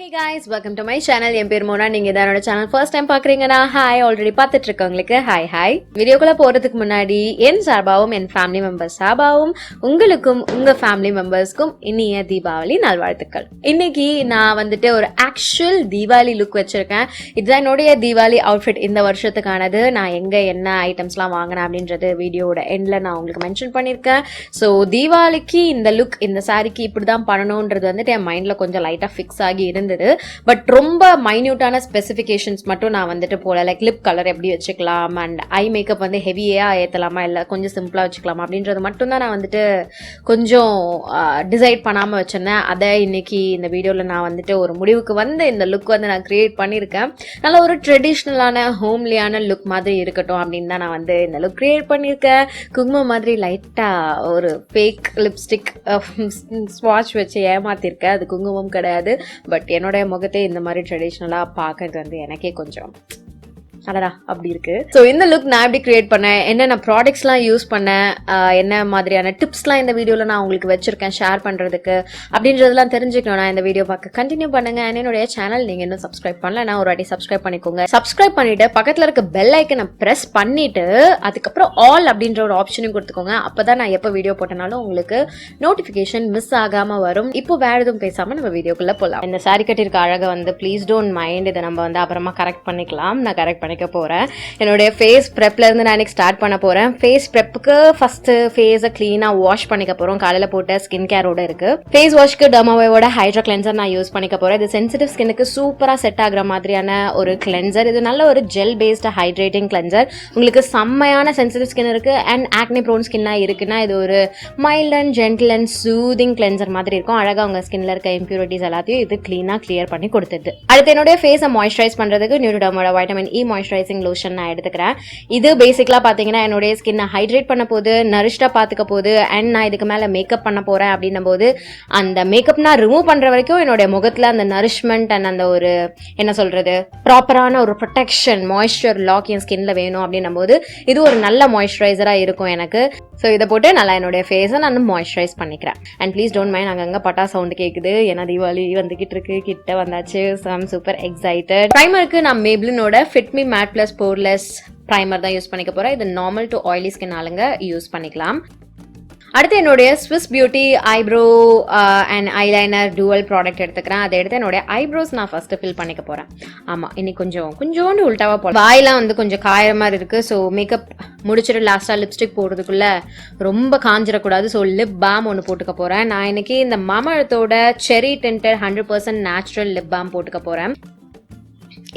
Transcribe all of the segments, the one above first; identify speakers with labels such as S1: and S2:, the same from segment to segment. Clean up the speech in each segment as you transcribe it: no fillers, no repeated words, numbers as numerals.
S1: Hey guys, welcome to my channel. என் பேர் மோனா. நீங்க இதோட சேனல் ஃபர்ஸ்ட் டைம் பாக்குறீங்கன்னா ஹாய், ஆல்ரெடி பார்த்துட்டு இருக்கவங்களுக்கு ஹாய். வீடியோக்குள்ள போறதுக்கு முன்னாடி என் சார்பாவும் என் ஃபேமிலி மெம்பர்ஸ் சார்பாவும் உங்களுக்கும் உங்க ஃபேமிலி மெம்பர்ஸ்க்கும் இனிய தீபாவளி நல்வாழ்த்துக்கள். இன்னைக்கு நான் வந்துட்டு ஒரு ஆக்சுவல் தீபாவளி லுக் வச்சிருக்கேன். இதுதான் என்னுடைய தீபாவளி அவுட்ஃபிட் இந்த வருஷத்துக்கானது. நான் எங்க என்ன ஐட்டம்ஸ்லாம் வாங்கினேன் அப்படின்றது வீடியோட எண்ட்ல நான் உங்களுக்கு மென்ஷன் பண்ணியிருக்கேன். ஸோ தீபாவளிக்கு இந்த லுக், இந்த சாரிக்கு இப்படிதான் பண்ணணும்ன்றது வந்துட்டு என் மைண்ட்ல கொஞ்சம் லைட்டா ஃபிக்ஸ் ஆகி இருந்தது. பட் ரொம்ப மைன்யூட்டான ஸ்பெசிஃபிகேஷன்ஸ் மட்டும் நான் வந்துட்டு போல, லைக் லிப் கலர் எப்படி வச்சுக்கலாம் அண்ட் ஐ மேக்கப் வந்து ஹெவியா ஏற்றலாமா இல்லை கொஞ்சம் சிம்பிளா வச்சுக்கலாமா அப்படின்றது மட்டும் தான் நான் வந்துட்டு கொஞ்சம் டிசைட் பண்ணாமல் வச்சிருந்தேன். அதை இன்னைக்கு இந்த வீடியோவில் நான் வந்துட்டு ஒரு முடிவுக்கு வந்து இந்த லுக் வந்து நான் கிரியேட் பண்ணியிருக்கேன். நல்ல ஒரு ட்ரெடிஷ்னலான ஹோம்லியான லுக் மாதிரி இருக்கட்டும் அப்படின்னு தான் நான் வந்து இந்த லுக் கிரியேட் பண்ணியிருக்கேன். குங்குமம் மாதிரி லைட்டாக ஒரு ஃபேக் லிப்ஸ்டிக் ஸ்வாட்ச் வச்சு ஏமாத்திருக்கேன். அது குங்குமம் கிடையாது. பட் என்னோட முகத்தை இந்த மாதிரி ட்ரெடிஷ்னலா பார்க்கறது வந்து எனக்கே கொஞ்சம் அடடா அப்படி இருக்கு. ஸோ இந்த லுக் நான் எப்படி கிரியேட் பண்ணேன், என்னென்ன ப்ராடக்ட்ஸ்லாம் யூஸ் பண்ணேன், என்ன மாதிரியான டிப்ஸ்லாம் இந்த வீடியோவில் நான் உங்களுக்கு வச்சிருக்கேன் ஷேர் பண்ணுறதுக்கு அப்படின்றதெல்லாம் தெரிஞ்சுக்கணும்னா இந்த வீடியோ பார்க்க கண்டினியூ பண்ணுங்க. என்னுடைய சேனல் நீங்கள் இன்னும் சப்ஸ்கிரைப் பண்ணலன்னா ஒரு வாட்டி சப்ஸ்கிரைப் பண்ணிக்கோங்க. சப்ஸ்கிரைப் பண்ணிட்டு பக்கத்தில் இருக்க பெல் ஐக்கனை ப்ரெஸ் பண்ணிட்டு அதுக்கப்புறம் ஆல் அப்படின்ற ஒரு ஆப்ஷனையும் கொடுத்துக்கோங்க. அப்போதான் நான் எப்போ வீடியோ போட்டனாலும் உங்களுக்கு நோட்டிஃபிகேஷன் மிஸ் ஆகாமல் வரும். இப்போ வேற எதுவும் பேசாமல் நம்ம வீடியோக்குள்ளே போகலாம். இந்த சாரி கட்டியிருக்க அழகை வந்து ப்ளீஸ் டோன்ட் மைண்ட், இதை நம்ம வந்து அப்புறமா கரெக்ட் பண்ணிக்கலாம். நான் கரெக்ட் போறேன். என்னுடைய ஃபேஸ் ப்ரெப்ல இருந்து நான் இன்னைக்கு ஸ்டார்ட் பண்ண போறேன். ஃபேஸ் ப்ரெப்புக்கு ஃபர்ஸ்ட் ஃபேஸை கிளீனா வாஷ் பண்ணிக்க போறோம். காலையில போட்ட ஸ்கின் கேரோட இருக்கு. ஃபேஸ் வாஷ்க்கு டெர்மாவைவோட ஹைட்ரா கிளென்சர் நான் யூஸ் பண்ணிக்க போறேன். இது சென்சிட்டிவ் ஸ்கின்னுக்கு சூப்பரா செட் ஆகுற மாதிரியான ஒரு கிளென்சர். இது நல்ல ஒரு ஜெல் பேஸ்ட் ஹைட்ரேட்டிங் கிளென்சர். உங்களுக்கு செம்மையான சென்சிட்டிவ் ஸ்கின் இருக்கு அண்ட் ஆக்னி ப்ரோன் ஸ்கின்னா இருக்குன்னா இது ஒரு mild and gentle and soothing cleanser மாதிரி இருக்கும். அழகா உங்க ஸ்கின்ல இருக்க இம்பியூரிட்டிஸ் எல்லாத்தையும் இது கிளீனா கிளியர் பண்ணி கொடுத்தது. அடுத்து என்னுடைய ஃபேஸை மாய்ஸ்சரைஸ் பண்றதுக்கு நியூட்ரிடர்மோட வைட்டமின் இ மாய்ஸ்சரைசிங் லோஷன் நான் எடுத்துக்கிறேன். இது பேசிக்கலா பாத்தீங்கன்னா என்னுடைய ஸ்கின்னை ஹைட்ரேட் பண்ண போது, நரிஷ்டா பாத்துக்க போது அண்ட் நான் இதுக்கு மேல மேக்கப் பண்ண போறேன் அப்படின்னும் போது அந்த மேக்கப் நான் ரிமூவ் பண்ற வரைக்கும் என்னுடைய முகத்துல அந்த நரிஷ்மெண்ட் அண்ட் அந்த ஒரு என்ன சொல்றது ப்ராப்பரான ஒரு ப்ரொடெக்ஷன் மாய்ஸ்சர் லாக் என் ஸ்கின்ல வேணும் அப்படின்னும் போது இது ஒரு நல்ல மாய்ஸ்சரைசரா இருக்கும் எனக்கு. ஸோ இதை போட்டு நல்லா என்னுடைய ஃபேஸை நான் மாய்ஸ்சரைஸ் பண்ணிக்கிறேன். அண்ட் ப்ளீஸ் டோன்ட் மைண்ட், அங்கங்க பட்டா சவுண்ட் கேட்குது. ஏன்னா தீபாவளி வந்துகிட்டு இருக்கு, கிட்ட வந்தாச்சு. So I'm super excited. ப்ரைமருக்கு நான் மேப்ளினோட fit me matte plus poreless primer தான் யூஸ் பண்ணிக்க போறேன். இது நார்மல் டு ஆயிலி ஸ்கின் ஆளுங்க யூஸ் பண்ணிக்கலாம். அடுத்து என்னுடைய Swiss beauty eyebrow and eyeliner dual product எடுத்துக்கிறேன். அதை எடுத்து என்னுடைய ஐப்ரோஸ் நான் ஃபர்ஸ்ட் ஃபில் பண்ணிக்க போறேன். ஆமா, இன்னைக்கு கொஞ்சோண்டு உல்டாவா போல, வாயெல்லாம் வந்து கொஞ்சம் காயிற மாதிரி இருக்கு. ஸோ மேக்கப் முடிச்சுட்டு லாஸ்டா லிப்ஸ்டிக் போடுறதுக்குள்ள ரொம்ப காஞ்சிடக்கூடாது. ஸோ லிப் பாம் ஒன்று போட்டுக்க போறேன். நான் இன்னைக்கு இந்த மாமழத்தோட செரி டிண்டட் 100% நேச்சுரல் லிப் பாம் போட்டுக்க போறேன்.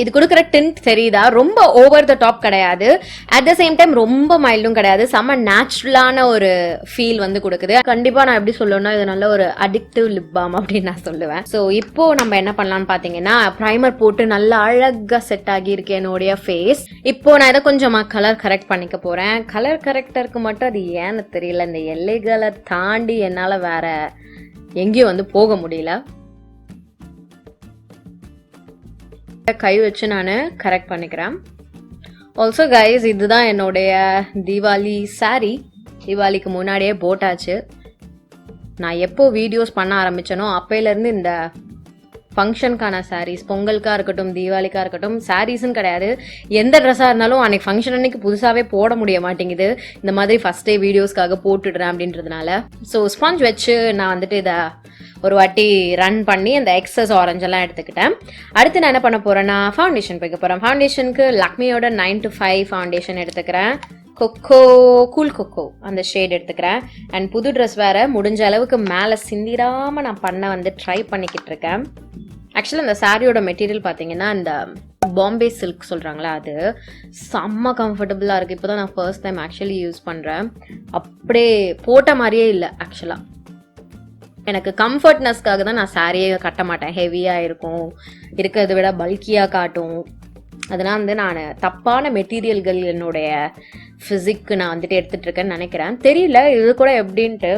S1: இது கொடுக்குற டிண்ட் தெரியுதா, ரொம்ப ஓவர் த டாப் கிடையாது, அட் த சேம் டைம் ரொம்ப மைல்டும் கிடையாது, செம்ம நேச்சுரலான ஒரு ஃபீல் வந்து கொடுக்குது. கண்டிப்பா நான் எப்படி சொல்லணும்னா இது நல்ல ஒரு அடிக்டிவ் லிப் பாம் அப்படின்னு நான் சொல்லுவேன். ஸோ இப்போ நம்ம என்ன பண்ணலாம்னு பாத்தீங்கன்னா ப்ரைமர் போட்டு நல்லா அழகா செட் ஆகி இருக்கு என்னுடைய ஃபேஸ். இப்போ நான் இதை கொஞ்சமா கலர் கரெக்ட் பண்ணிக்க போறேன். கலர் கரெக்டருக்கு மட்டும் அது ஏன்னு தெரியல, இந்த எல்லைகளை தாண்டி என்னால வேற எங்கேயும் வந்து போக முடியல. கை வச்சு நான் கரெக்ட் பண்ணிக்கிறேன். ஆல்சோ கைஸ், இதுதான் என்னுடைய தீபாவளி சாரி. தீபாவளிக்கு முன்னாடியே போட்டாச்சு. நான் எப்போ வீடியோஸ் பண்ண ஆரம்பிச்சேனோ அப்பையிலேருந்து இந்த ஃபங்க்ஷனுக்கான சாரீஸ், பொங்கலுக்காக இருக்கட்டும் தீபாவளிக்காக இருக்கட்டும், சாரீஸ்ன்னு கிடையாது, எந்த ட்ரெஸ்ஸாக இருந்தாலும் அன்னைக்கு ஃபங்க்ஷன் அன்னைக்கு புதுசாகவே போட முடிய மாட்டேங்குது. இந்த மாதிரி ஃபர்ஸ்ட் டே வீடியோஸ்க்காக போட்டுடுறேன் அப்படின்றதுனால. ஸோ ஸ்பாஞ்ச் வச்சு நான் வந்துட்டு இதை ஒரு வாட்டி ரன் பண்ணி அந்த எக்ஸஸ் ஆரஞ்செல்லாம் எடுத்துக்கிட்டேன். அடுத்து நான் என்ன பண்ண போறேன்னா ஃபவுண்டேஷன் போய்க்க போறேன். ஃபவுண்டேஷனுக்கு லக்மியோட 9 to 5 ஃபவுண்டேஷன் எடுத்துக்கிறேன். கூல் கொக்கோ அந்த ஷேட் எடுத்துக்கிறேன். அண்ட் புது ட்ரெஸ் வேற, முடிஞ்ச அளவுக்கு மேலே சிந்திராம நான் பண்ண வந்து ட்ரை பண்ணிக்கிட்டு இருக்கேன். ஆக்சுவலாக இந்த சாரியோட மெட்டீரியல் பார்த்தீங்கன்னா இந்த பாம்பே சில்க் சொல்கிறாங்களா, அது செம்ம கம்ஃபர்டபுளாக இருக்குது. இப்போ தான் நான் ஃபர்ஸ்ட் டைம் ஆக்சுவலி யூஸ் பண்ணுறேன். அப்படியே போட்ட மாதிரியே இல்லை. ஆக்சுவலாக எனக்கு கம்ஃபர்ட்னஸ்க்காக தான் நான் சாரியே கட்ட மாட்டேன். ஹெவியாக இருக்கும், இருக்கிறத விட பல்கியாக காட்டும். அதனால் வந்து நான் தப்பான மெட்டீரியல்கள் என்னுடைய ஃபிசிக்கு நான் வந்துட்டு எடுத்துகிட்டு இருக்கேன்னு நினைக்கிறேன். தெரியல இது கூட எப்படின்ட்டு.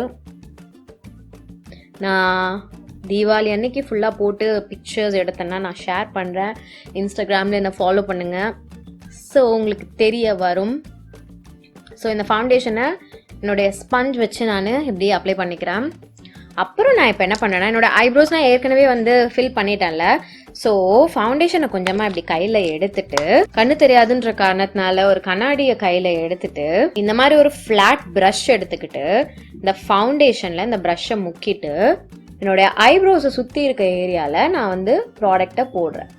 S1: நான் தீபாவளி அன்னைக்கு ஃபுல்லாக போட்டு பிக்சர்ஸ் எடுத்தேன்னா நான் ஷேர் பண்ணுறேன். இன்ஸ்டாகிராமில் என்னை ஃபாலோ பண்ணுங்கள். ஸோ உங்களுக்கு தெரிய வரும். ஸோ இந்த ஃபவுண்டேஷனை என்னுடைய ஸ்பஞ்ச் வச்சு நான் இப்படி அப்ளை பண்ணிக்கிறேன். அப்புறம் நான் இப்போ என்ன பண்ணுறேன்னா என்னோட ஐப்ரோஸ் நான் ஏற்கனவே வந்து ஃபில் பண்ணிட்டேன்ல. ஸோ ஃபவுண்டேஷனை கொஞ்சமாக இப்படி கையில் எடுத்துட்டு, கண்ணு தெரியாதுன்ற காரணத்தினால ஒரு கண்ணாடியை கையில் எடுத்துட்டு, இந்த மாதிரி ஒரு ஃப்ளாட் ப்ரஷ் எடுத்துக்கிட்டு இந்த ஃபவுண்டேஷனில் இந்த ப்ரஷ்ஷை முக்கிட்டு என்னுடைய ஐப்ரோஸை சுற்றி இருக்க ஏரியாவில் நான் வந்து ப்ராடக்டை போடுறேன்.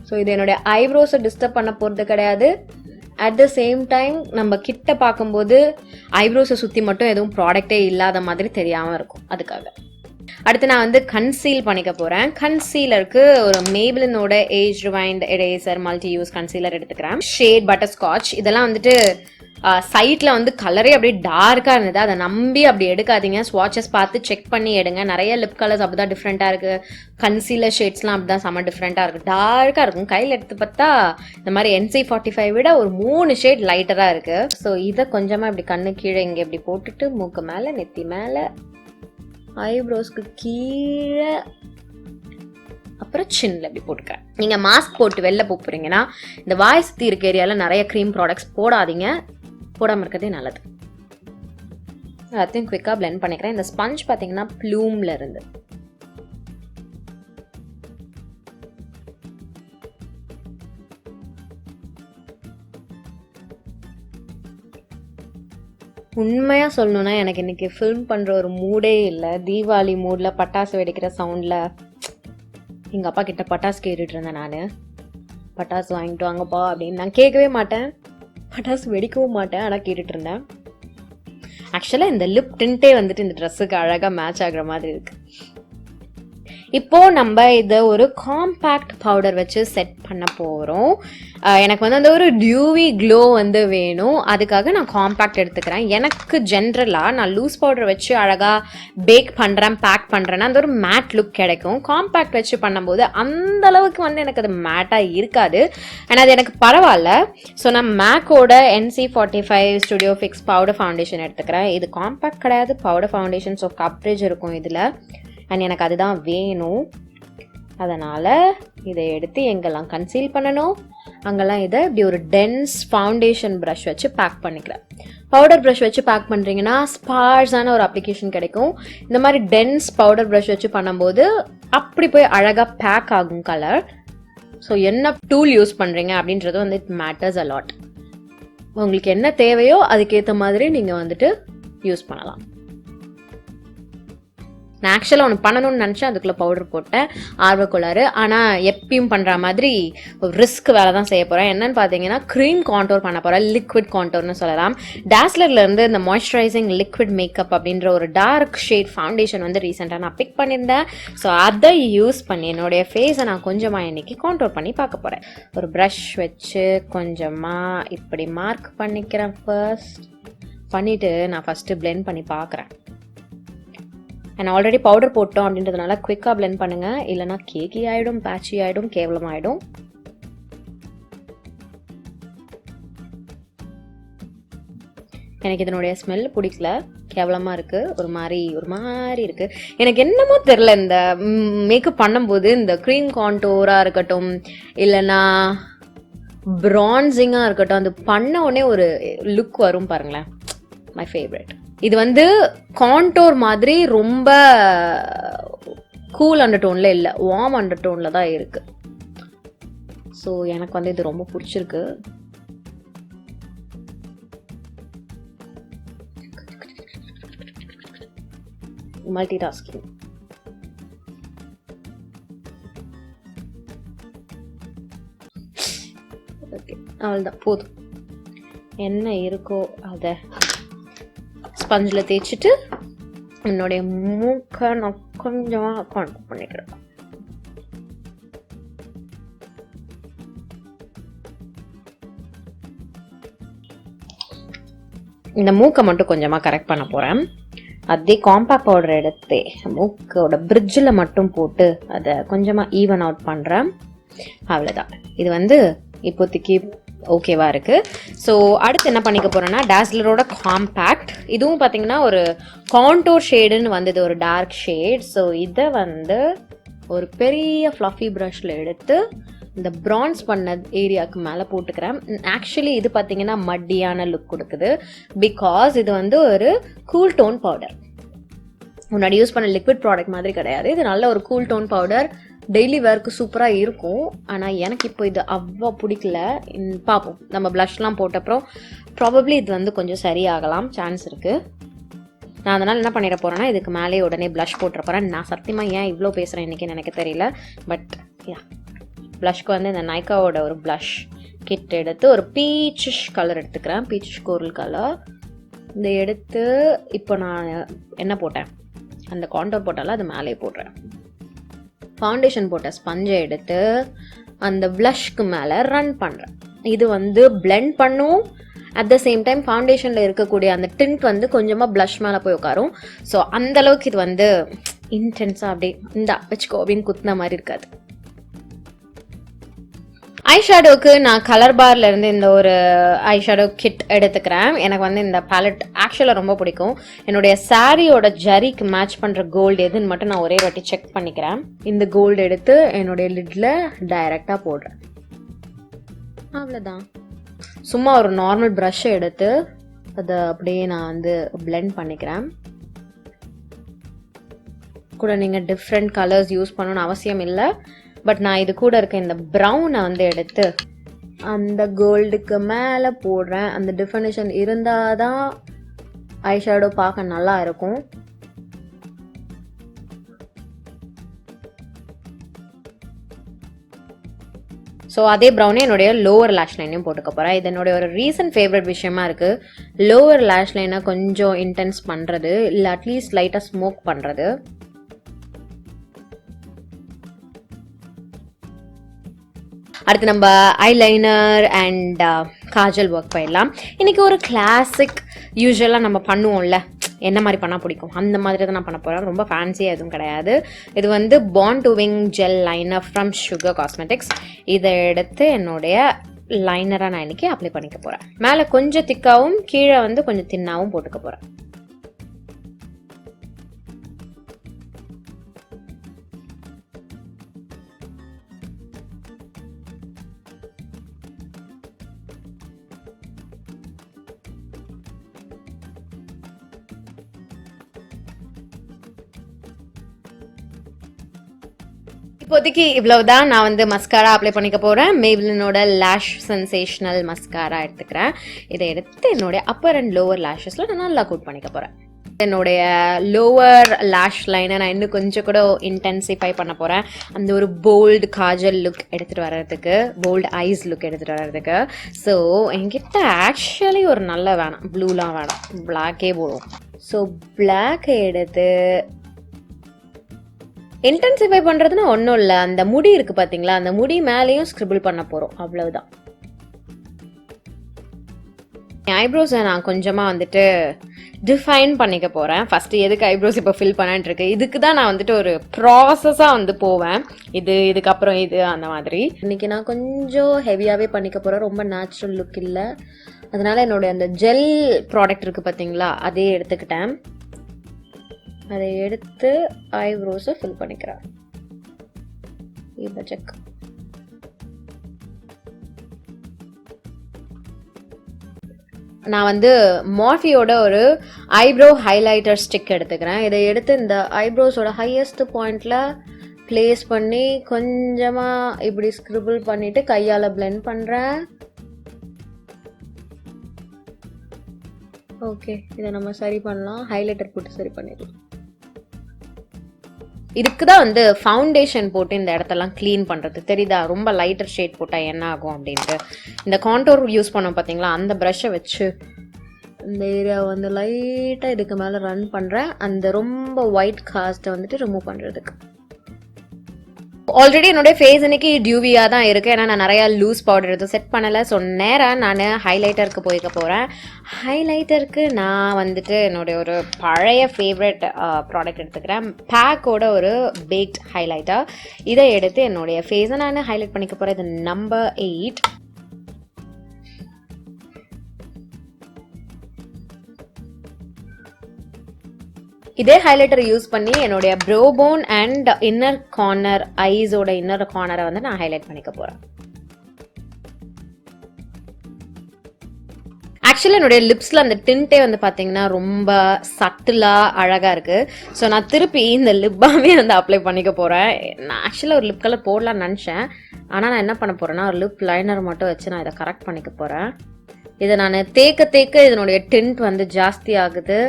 S1: ஸோ இது என்னுடைய ஐப்ரோஸை டிஸ்டர்ப் பண்ண போகிறது கிடையாது. அட் த சேம் டைம் நம்ம கிட்ட பார்க்கும்போது ஐப்ரோஸை சுற்றி மட்டும் எதுவும் ப்ராடக்டே இல்லாத மாதிரி தெரியாமல் இருக்கும். அதுக்காக அடுத்து நான் வந்து கன்சீல் பண்ணிக்க போகிறேன். கன்சீலருக்கு ஒரு மேபிளினோட age rewind eraser multi use concealer எடுத்துக்கிறேன். Shade butterscotch. இதெல்லாம் வந்துட்டு சைட்டில் வந்து கலரே அப்படியே டார்க்காக இருந்தது. அதை நம்பி அப்படி எடுக்காதீங்க. ஸ்வாட்சஸ் பார்த்து செக் பண்ணி எடுங்க. நிறைய லிப் கலர்ஸ் அப்படி தான் டிஃப்ரெண்ட்டாக இருக்குது. கன்சீலர் ஷேட்ஸ்லாம் அப்படி தான் செம்ம டிஃப்ரெண்ட்டாக இருக்குது. டார்க்காக இருக்கும். கையில் எடுத்து பார்த்தா இந்த மாதிரி NC45 விட ஒரு 3 ஷேட் லைட்டராக இருக்குது. ஸோ இதை கொஞ்சமாக இப்படி கண்ணு கீழே இங்கே இப்படி போட்டுட்டு மூக்கு மேலே நெத்தி மேலே ஐப்ரோஸ்க்கு கீழே அப்புறம் சின்னில் இப்படி போட்டுக்கிறேன். நீங்கள் மாஸ்க் போட்டு வெளில போகிறீங்கன்னா இந்த வாய் சுற்றி இருக்க ஏரியாவில் நிறைய க்ரீம் ப்ராடக்ட்ஸ் போடாதீங்க. போடாமல் இருக்கிறதே நல்லது. எல்லாத்தையும் குயிக்காக பிளெண்ட் பண்ணிக்கிறேன். இந்த ஸ்பஞ்ச் பார்த்தீங்கன்னா ப்ளூமில் இருந்து. உண்மையாக சொல்லணுன்னா எனக்கு இன்றைக்கி ஃபில்ம் பண்ணுற ஒரு மூடே இல்லை. தீபாவளி மூடில் பட்டாசு வெடிக்கிற சவுண்டில் எங்கள் அப்பா கிட்ட பட்டாசு கேட்டுட்டு இருந்தேன். நான் பட்டாசு வாங்கிட்டு வாங்கப்பா அப்படின்னு நான் கேட்கவே மாட்டேன், பட்டாசு வெடிக்கவும் மாட்டேன், ஆனால் கேட்டுட்டு இருந்தேன். ஆக்சுவலாக இந்த லிப் டிண்டே வந்துட்டு இந்த ட்ரெஸ்ஸுக்கு அழகாக மேட்ச் ஆகுற மாதிரி இருக்கு. இப்போ நம்ம இதை ஒரு காம்பேக்ட் பவுடர் வச்சு செட் பண்ண போகிறோம். எனக்கு வந்து அந்த ஒரு டியூவி க்ளோ வந்து வேணும். அதுக்காக நான் காம்பேக்ட் எடுத்துக்கிறேன். எனக்கு ஜென்ரலாக நான் லூஸ் பவுடர் வச்சு அழகாக பேக் பண்ணுறேன், பேக் பண்ணுறேன்னா அந்த ஒரு மேட் லுக் கிடைக்கும். காம்பேக்ட் வச்சு பண்ணும்போது அந்த அளவுக்கு வந்து எனக்கு அது மேட்டாக இருக்காது. ஆனால் அது எனக்கு பரவாயில்ல. ஸோ நான் மேக்கோட NC45 studio fix powder foundation எடுத்துக்கிறேன். இது காம்பேக்ட் கிடையாது, பவுடர் ஃபவுண்டேஷன். ஸோ கவரேஜ் இருக்கும் இதில். அண்ட் எனக்கு அதுதான் வேணும். அதனால் இதை எடுத்து எங்கெல்லாம் கன்சீல் பண்ணணும் அங்கெல்லாம் இதை இப்படி ஒரு டென்ஸ் ஃபவுண்டேஷன் ப்ரஷ் வச்சு பேக் பண்ணிக்கிறேன். பவுடர் ப்ரஷ் வச்சு பேக் பண்ணுறீங்கன்னா ஸ்பார்ஸான ஒரு அப்ளிகேஷன் கிடைக்கும். இந்த மாதிரி டென்ஸ் பவுடர் ப்ரஷ் வச்சு பண்ணும்போது அப்படி போய் அழகாக பேக் ஆகும் கலர். ஸோ என்ன டூல் யூஸ் பண்ணுறீங்க அப்படின்றது வந்து இட் மேட்டர்ஸ் அ லாட். உங்களுக்கு என்ன தேவையோ அதுக்கேற்ற மாதிரி நீங்கள் வந்துட்டு யூஸ் பண்ணலாம். நான் ஆக்சுவலாக ஒன்று பண்ணணும்னு நினச்சேன், அதுக்குள்ளே பவுடர் போட்டேன், ஆர்வக்கோளாறு. ஆனால் எப்பயும் பண்ணுற மாதிரி ஒரு ரிஸ்க் வேலை தான் செய்ய போகிறேன். என்னன்னு பார்த்தீங்கன்னா க்ரீம் கான்டோர் பண்ண போகிறேன். லிக்விட் கான்டோர்னு சொல்லலாம். டாஸ்லர்லேருந்து இந்த மாய்ஸ்சரைசிங் லிக்விட் மேக்கப் அப்படின்ற ஒரு டார்க் ஷேட் ஃபவுண்டேஷன் வந்து ரீசெண்டாக நான் பிக் பண்ணியிருந்தேன். ஸோ அதை யூஸ் பண்ணி என்னுடைய ஃபேஸை நான் கொஞ்சமாக இன்றைக்கி கான்டோர் பண்ணி பார்க்க போகிறேன். ஒரு ப்ரஷ் வச்சு கொஞ்சமாக இப்படி மார்க் பண்ணிக்கிறேன். ஃபர்ஸ்ட் பண்ணிவிட்டு நான் ஃபஸ்ட்டு பிளெண்ட் பண்ணி பார்க்குறேன். அண்ட் ஆல்ரெடி பவுடர் போட்டோம் அப்படின்றதுனால குயிக்காக பிளெண்ட் பண்ணுங்கள், இல்லைனா கேக்கி ஆகிடும், பேட்சி ஆகிடும், கேவலமாகிடும். எனக்கு இதனுடைய ஸ்மெல் பிடிக்கல, கேவலமாக இருக்குது, ஒரு மாதிரி இருக்குது. எனக்கு என்னமோ தெரில, இந்த மேக்கப் பண்ணும்போது இந்த க்ரீம் கான்டோராக இருக்கட்டும் இல்லைனா ப்ரான்சிங்காக இருக்கட்டும், அது பண்ண உடனே ஒரு லுக் வரும் பாருங்களேன். My favourite. இது வந்து கான்டோர் மாதிரி ரொம்ப கூல் அண்டர் டோனில் இல்லை, வார்ம் அண்டர் டோனில் தான் இருக்குது. ஸோ எனக்கு வந்து இது ரொம்ப பிடிச்சிருக்கு. Multi tasking. ஓகே, அவ்வளோதான், போதும். என்ன இருக்கோ அதை ஸ்பஞ்சில் தேய்ச்சிட்டு என்னுடைய மூக்கை நான் கொஞ்சமாக கான்டோர் பண்ணிக்கிறேன். இந்த மூக்கை மட்டும் கொஞ்சமாக கரெக்ட் பண்ண போகிறேன். அதே காம்பேக்ட் பவுடர் எடுத்து மூக்கோட பிரிட்ஜில் மட்டும் போட்டு அதை கொஞ்சமாக ஈவன் அவுட் பண்ணுறேன். அவ்வளோதான். இது வந்து இப்போதைக்கு ஓகேவா இருக்குது. ஸோ அடுத்து என்ன பண்ணிக்க போகிறேன்னா டாஸ்லரோட காம்பேக்ட். இதுவும் பார்த்தீங்கன்னா ஒரு கான்டோர் ஷேடுன்னு வந்தது, ஒரு டார்க் ஷேட். ஸோ இதை வந்து ஒரு பெரிய ஃப்ளஃபி ப்ரஷில் எடுத்து இந்த ப்ரான்ஸ் பண்ண ஏரியாவுக்கு மேலே போட்டுக்கிறேன். ஆக்சுவலி இது பார்த்தீங்கன்னா மட்டியான லுக் கொடுக்குது, பிகாஸ் இது வந்து ஒரு கூல் டோன் பவுடர். முன்னாடி யூஸ் பண்ண லிக்விட் ப்ராடக்ட் மாதிரி கிடையாது. இது நல்ல ஒரு கூல் டோன் பவுடர், டெய்லி வேர்க்கு சூப்பராக இருக்கும். ஆனால் எனக்கு இப்போ இது அவ்வளோ பிடிக்கல. பார்ப்போம், நம்ம ப்ளஷ்லாம் போட்டப்புறம் ப்ராபப்ளி இது வந்து கொஞ்சம் சரியாகலாம், சான்ஸ் இருக்குது. நான் அதனால் என்ன பண்ணிட போகிறேன்னா, இதுக்கு மேலே உடனே ப்ளஷ் போட்டுற போகிறேன். நான் சத்தியமாக ஏன் இவ்வளோ பேசுகிறேன் இன்றைக்கின்னு எனக்கு தெரியல. பட் யா, ப்ளஷ்க்கு வந்து இந்த நைக்காவோட ஒரு ப்ளஷ் கிட் எடுத்து ஒரு பீச்சிஷ் கலர் எடுத்துக்கிறேன், பீச்சிஷ் கோரல் கலர். இந்த எடுத்து இப்போ நான் என்ன போட்டேன், அந்த காண்டோர் போட்டாலும் அது மேலே போடுறேன். ஃபவுண்டேஷன் போட்ட ஸ்பஞ்சை எடுத்து அந்த ப்ளஷ்க்கு மேலே ரன் பண்ணுறேன். இது வந்து பிளெண்ட் பண்ணும், அட் த சேம் டைம் ஃபவுண்டேஷனில் இருக்கக்கூடிய அந்த டிண்ட் வந்து கொஞ்சமாக ப்ளஷ் மேலே போய் உட்காரும். ஸோ அந்தளவுக்கு இது வந்து இன்டென்ஸாக அப்படியே இந்தா வச்சுக்கோ அப்படின்னு குத்துன மாதிரி இருக்காது. ஐஷேடோவுக்கு நான் கலர் பார்ல இருந்து இந்த ஒரு ஐஷேடோ கிட் எடுத்துக்கிறேன். எனக்கு வந்து இந்த பேலட் ஆக்சுவலாக ரொம்ப பிடிக்கும். என்னுடைய சாரியோட ஜரிக்கு மேட்ச் பண்ணுற கோல்டு எதுன்னு மட்டும் நான் ஒரே வாட்டி செக் பண்ணிக்கிறேன். இந்த கோல்டு எடுத்து என்னுடைய லிட்ல டைரெக்டாக போடுறேன். அவ்வளோதான். சும்மா ஒரு நார்மல் ப்ரஷ்ஷை எடுத்து அதை அப்படியே நான் வந்து பிளெண்ட் பண்ணிக்கிறேன். கூட நீங்கள் டிஃப்ரெண்ட் கலர்ஸ் யூஸ் பண்ணணும்னு அவசியம் இல்லை. பட் நான் இது கூட இருக்க இந்த ப்ரௌனை வந்து எடுத்து அந்த கோல்டுக்கு மேலே போடுறேன். அந்த டிஃபனிஷன் இருந்தால் தான் ஐஷேடோ பார்க்க நல்லா இருக்கும். ஸோ அதே ப்ரௌனே என்னுடைய லோவர் லேஷ் லைனையும் போட்டுக்க போகிறேன். இது என்னுடைய ஒரு ரீசன்ட் ஃபேவரட் விஷயமா இருக்குது. லோவர் லேஷ் லைனை கொஞ்சம் இன்டென்ஸ் பண்ணுறது, இல்லை அட்லீஸ்ட் லைட்டாக ஸ்மோக் பண்ணுறது. அடுத்து நம்ம ஐலைனர் அண்ட் காஜல் ஒர்க் பண்ணலாம். இன்றைக்கி ஒரு கிளாசிக் யூஸ்வலாக நம்ம பண்ணுவோம்ல, என்ன மாதிரி பண்ணால் பிடிக்கும் அந்த மாதிரி தான் நான் பண்ண போகிறேன். ரொம்ப ஃபேன்சியாக எதுவும் கிடையாது. இது வந்து bond to wing gel liner from sugar cosmetics. இதை எடுத்து என்னுடைய லைனராக நான் இன்றைக்கி அப்ளை பண்ணிக்க போகிறேன். மேலே கொஞ்சம் திக்காகவும் கீழே வந்து கொஞ்சம் தின்னாகவும் போட்டுக்க போகிறேன். இப்போதைக்கு இவ்வளவுதான். நான் வந்து மஸ்காரா அப்ளை பண்ணிக்க போகிறேன். மேப்லினோட லேஷ் சென்சேஷனல் மஸ்காரா எடுத்துக்கிறேன். இதை எடுத்து என்னுடைய அப்பர் அண்ட் லோவர் லேஷஸில் நான் நல்லா கோட் பண்ணிக்க போகிறேன். என்னுடைய லோவர் லேஷ் லைனை நான் இன்னும் கொஞ்சம் கூட இன்டென்சிஃபை பண்ண போகிறேன். அந்த ஒரு போல்டு காஜல் லுக் எடுத்துகிட்டு வர்றதுக்கு, போல்டு ஐஸ் லுக் எடுத்துகிட்டு வர்றதுக்கு. ஸோ என்கிட்ட ஆக்சுவலி ஒரு நல்ல வேணாம், ப்ளூலாம் வேணாம், பிளாக்கே போடுவோம். ஸோ பிளாக்கை எடுத்து இன்டென்சிஃபை பண்ணுறதுன்னா ஒன்றும் இல்லை, அந்த முடி இருக்குது பார்த்தீங்களா, அந்த முடி மேலேயும் ஸ்க்ரிபிள் பண்ண போகிறோம், அவ்வளவுதான். ஐப்ரோஸை நான் கொஞ்சமாக வந்துட்டு டிஃபைன் பண்ணிக்க போகிறேன். ஃபஸ்ட்டு எதுக்கு ஐப்ரோஸ் இப்போ ஃபில் பண்ணான்ட்டு இருக்கு, இதுக்கு தான் நான் வந்துட்டு ஒரு ப்ராசஸாக வந்து போவேன். இதுக்கப்புறம் இது அந்த மாதிரி. இன்றைக்கி நான் கொஞ்சம் ஹெவியாகவே பண்ணிக்க போகிறேன், ரொம்ப நேச்சுரல் லுக் இல்லை. அதனால் என்னுடைய அந்த ஜெல் ப்ராடக்ட் இருக்குது பார்த்தீங்களா, அதே எடுத்துக்கிட்டேன். அதை எடுத்து ஐப்ரோஸை ஃபில் பண்ணிக்கிறேன். இப்போ செக். நான் வந்து மார்ஃபியோட ஒரு ஐப்ரோ ஹைலைட்டர் ஸ்டிக் எடுத்துக்கிறேன். இதை எடுத்து இந்த ஐப்ரோஸோட ஹையஸ்ட் பாயிண்டில் ப்ளேஸ் பண்ணி கொஞ்சமாக இப்படி ஸ்க்ரிபிள் பண்ணிவிட்டு கையால் பிளெண்ட் பண்ணுறேன். ஓகே, இதை நம்ம சரி பண்ணலாம். ஹைலைட்டர் போட்டு சரி பண்ணிடலாம். இதுக்கு தான் வந்து ஃபவுண்டேஷன் போட்டு இந்த இடத்தெல்லாம் க்ளீன் பண்ணுறது, தெரியுதா? ரொம்ப லைட்டர் ஷேட் போட்டால் என்ன ஆகும் அப்படின்ட்டு இந்த காண்டோர் யூஸ் பண்ணோம் பார்த்தீங்களா, அந்த ப்ரஷ்ஷை வச்சு இந்த ஏரியாவை வந்து லைட்டாக இதுக்கு மேலே ரன் பண்ணுறேன். அந்த ரொம்ப ஒயிட் காஸ்ட்டை வந்துட்டு ரிமூவ் பண்ணுறதுக்கு. ஆல்ரெடி என்னுடைய ஃபேஸ் இன்னைக்கு டியூவியாக தான் இருக்குது, ஏன்னா நான் நிறையா லூஸ் பவுடர் எடுத்து செட் பண்ணலை. ஸோ நேராக நான் ஹைலைட்டருக்கு போய்க்க போகிறேன். ஹைலைட்டருக்கு நான் வந்துட்டு என்னுடைய ஒரு பழைய ஃபேவரட் ப்ராடக்ட் எடுத்துக்கிறேன், பேக்கோட ஒரு பேக்ட் ஹைலைட்டர். இதை எடுத்து என்னுடைய ஃபேஸை நான் ஹைலைட் பண்ணிக்க போகிறேன். இது நம்பர் 8. இதே ஹைலைட்டர் யூஸ் பண்ணி என்னுடைய brow bone and inner corner, ஐஸோட இன்னர் கார்னரை வந்து நான் ஹைலைட் பண்ணிக்க போகிறேன். ஆக்சுவலி என்னுடைய லிப்ஸ்ல அந்த டிண்டே வந்து பாத்தீங்கன்னா ரொம்ப சட்டிலா அழகா இருக்கு. ஸோ நான் திருப்பி இந்த லிப் பாமே வந்து அப்ளை பண்ணிக்க போறேன். நான் ஆக்சுவலா ஒரு லிப் கலர் போடலாம்னு நினைச்சேன். ஆனா நான் என்ன பண்ண போறேன்னா ஒரு லிப் லைனர் மட்டும் வச்சு நான் இதை கரெக்ட் பண்ணிக்க போறேன். இதை நான் தேக்க இதனுடைய டிண்ட் வந்து ஜாஸ்தி ஆகுது.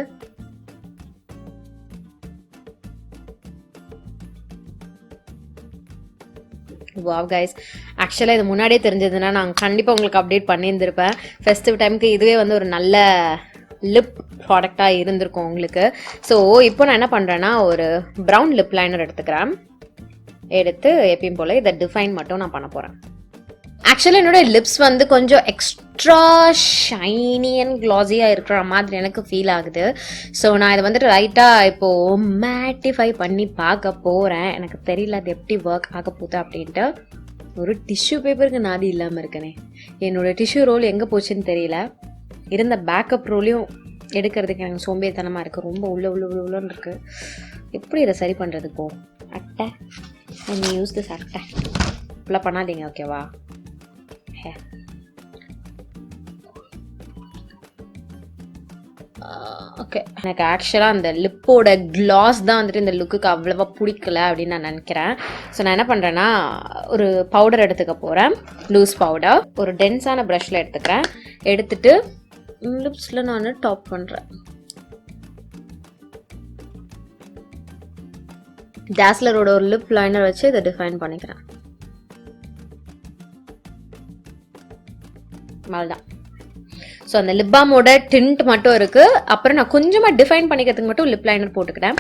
S1: வாவ் கைஸ், ஆக்சுவலாக இது முன்னாடியே தெரிஞ்சதுன்னா நான் கண்டிப்பாக உங்களுக்கு அப்டேட் பண்ணியிருந்திருப்பேன். ஃபெஸ்டிவ் டைமுக்கு இதுவே வந்து ஒரு நல்ல லிப் ப்ராடக்டாக இருந்திருக்கும் உங்களுக்கு. ஸோ இப்போ நான் என்ன பண்ணுறேன்னா ஒரு ப்ரௌன் லிப் லைனர் எடுத்துக்கிறேன். எடுத்து எப்பயும் போல் இதை டிஃபைன் மட்டும் நான் பண்ண போகிறேன். ஆக்சுவலி என்னோட லிப்ஸ் வந்து கொஞ்சம் எக்ஸ்ட்ரா ஷைனி அண்ட் க்ளாஸியாக இருக்கிற மாதிரி எனக்கு ஃபீல் ஆகுது. ஸோ நான் இதை வந்துட்டு ரைட்டாக இப்போது மேட்டிஃபை பண்ணி பார்க்க போகிறேன். எனக்கு தெரியல அது எப்படி ஒர்க் ஆக போகுது அப்படின்ட்டு. ஒரு டிஷ்யூ பேப்பருக்கு நாதி இல்லாமல் இருக்கனே. என்னோட டிஷ்யூ ரோல் எங்கே போச்சுன்னு தெரியல. இருந்த பேக்கப் ரோலையும் எடுக்கிறதுக்கு எனக்கு சோம்பேறித்தனமாக இருக்குது. ரொம்ப உள்ளன்னு இருக்குது. எப்படி இதை சரி பண்ணுறது? போ அட்டை யூஸ் திஸ் அட்டை இப்பெல்லாம் பண்ணாதீங்க, ஓகேவா? ஓகே, எனக்கு ஆக்சுவலாக அந்த லிப்போட கிளாஸ் தான் வந்துட்டு இந்த லுக்குக்கு அவ்வளோவா பிடிக்கல அப்படின்னு நான் நினைக்கிறேன். ஸோ நான் என்ன பண்ணுறேன்னா ஒரு பவுடர் எடுத்துக்க போகிறேன். லூஸ் பவுடர் ஒரு டென்ஸான ப்ரஷில் எடுத்துக்கிறேன். எடுத்துட்டு லிப்ஸில் நான் டாப் பண்ணுறேன். டாஸ்லரோட ஒரு லிப் லைனர் வச்சு இதை டிஃபைன் பண்ணிக்கிறேன். அவ்வளோதான். ஸோ அந்த லிப் பாமோட டிண்ட் மட்டும் இருக்குது. அப்புறம் நான் கொஞ்சமாக டிஃபைன் பண்ணிக்கிறதுக்கு மட்டும் லிப் லைனர் போட்டுக்கிறேன்.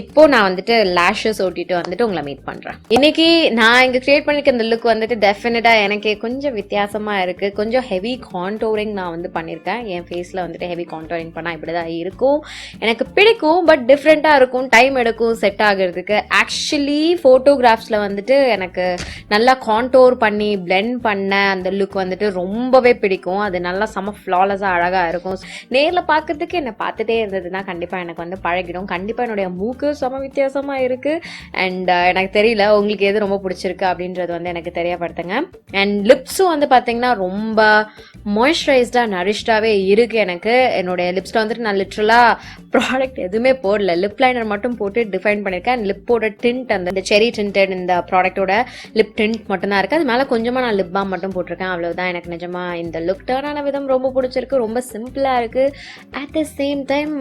S1: இப்போது நான் வந்துட்டு லேஷஸ் ஓட்டிட்டு வந்துட்டு உங்களை மீட் பண்ணுறேன். இன்றைக்கி நான் இங்கே க்ரியேட் பண்ணிக்க இந்த லுக் வந்துட்டு டெஃபினட்டாக எனக்கு கொஞ்சம் வித்தியாசமாக இருக்குது. கொஞ்சம் ஹெவி கான்டோரிங் நான் வந்து பண்ணியிருக்கேன். என் ஃபேஸில் வந்துட்டு ஹெவி கான்டோரிங் பண்ணால் இப்படி தான் இருக்கும். எனக்கு பிடிக்கும், பட் டிஃப்ரெண்ட்டாக இருக்கும், டைம் எடுக்கும் செட் ஆகிறதுக்கு. ஆக்சுவலி ஃபோட்டோகிராஃப்ஸில் வந்துட்டு எனக்கு நல்லா கான்டோர் பண்ணி பிளெண்ட் பண்ண அந்த லுக் வந்துட்டு ரொம்பவே பிடிக்கும். அது நல்லா செம ஃப்ளாலஸாக அழகாக இருக்கும். நேரில் பார்க்கறதுக்கு என்னை பார்த்துட்டே இருந்ததுன்னா கண்டிப்பாக எனக்கு வந்து பழகிடும். கண்டிப்பாக என்னுடைய மூக்கு செம வித்தியாசமாக இருக்குது. அண்ட் எனக்கு தெரியல உங்களுக்கு எது ரொம்ப பிடிச்சிருக்கு அப்படின்றது வந்து எனக்கு தெரியப்படுத்துங்க. அண்ட் லிப்ஸும் வந்து பார்த்தீங்கன்னா ரொம்ப மாய்ஸ்சரைஸ்டாக நரிஷ்டாகவே இருக்குது. எனக்கு என்னுடைய லிப்ஸில் வந்துட்டு நான் லிட்ரலாக ப்ராடக்ட் எதுவுமே போடல, லிப் லைனர் மட்டும் போட்டு டிஃபைன் பண்ணியிருக்கேன். அண்ட் லிப்போட டிண்ட் அந்த செரி டிண்டட் இந்த ப்ராடக்டோட லிப் டிண்ட் மட்டும்தான் இருக்குது. அது மேலே கொஞ்சமாக நான் லிப் பாம் மட்டும் போட்டிருக்கேன். அவ்வளோதான். எனக்கு நிஜமாக இந்த லுக் டர்ன் ஆன விதம் ரொம்ப பிடிச்சிருக்கு. ரொம்ப சிம்பிளாக இருக்குது. அட் த சேம் டைம்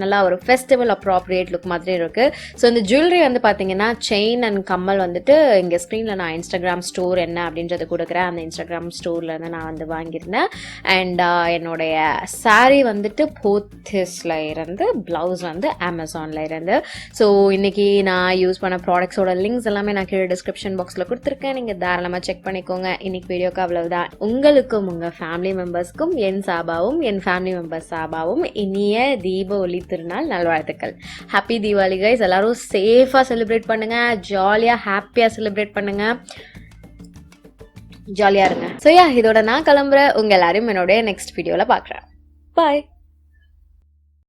S1: நல்லா ஒரு ஃபெஸ்டிவல் அப்ராப்ரியேட் லுக் மாதிரி இருக்குது. ஸோ இந்த ஜுவல்லரி வந்து பார்த்தீங்கன்னா செயின் அண்ட் கம்மல் வந்துட்டு இங்கே ஸ்க்ரீனில் நான் இன்ஸ்டாகிராம் ஸ்டோர் என்ன அப்படின்றது கொடுக்குறேன். அந்த இன்ஸ்டாகிராம் ஸ்டோர்லேருந்து நான் வந்து வாங்கியிருந்தேன். அண்ட் என்னுடைய சாரீ வந்துட்டு போத்திஸில் இருந்து, ப்ளவுஸ் வந்து அமேசானில் இருந்து. ஸோ இன்றைக்கி நான் யூஸ் பண்ண ப்ராடக்ட்ஸோட லிங்க்ஸ் எல்லாமே நான் கீழே டிஸ்கிரிப்ஷன் பாக்ஸில் கொடுத்துருக்கேன். நீங்கள் தாராளமாக செக் பண்ணிக்கோங்க. இன்றைக்கி வீடியோக்கு அவ்வளவுதான். உங்களுக்கும் உங்கள் ஃபேமிலி மெம்பர்ஸ்க்கும் என் சாபாவும் என் ஃபேமிலி மெம்பர்ஸ் சாபாவும் இனிய தீப ஒளி திருநாள் நல்வாழ்த்துக்கள். Happy Deepavali guys. எல்லாரும் சேஃபாக செலிப்ரேட் பண்ணுங்க, ஜாலியாக ஹாப்பியாக செலிப்ரேட் பண்ணுங்க, ஜாலியாக இருங்க. ஸோ இதோட நான் கிளம்புறேன். உங்கள் எல்லாரும் என்னோட நெக்ஸ்ட் வீடியோவில் பார்க்குறேன். பாய்.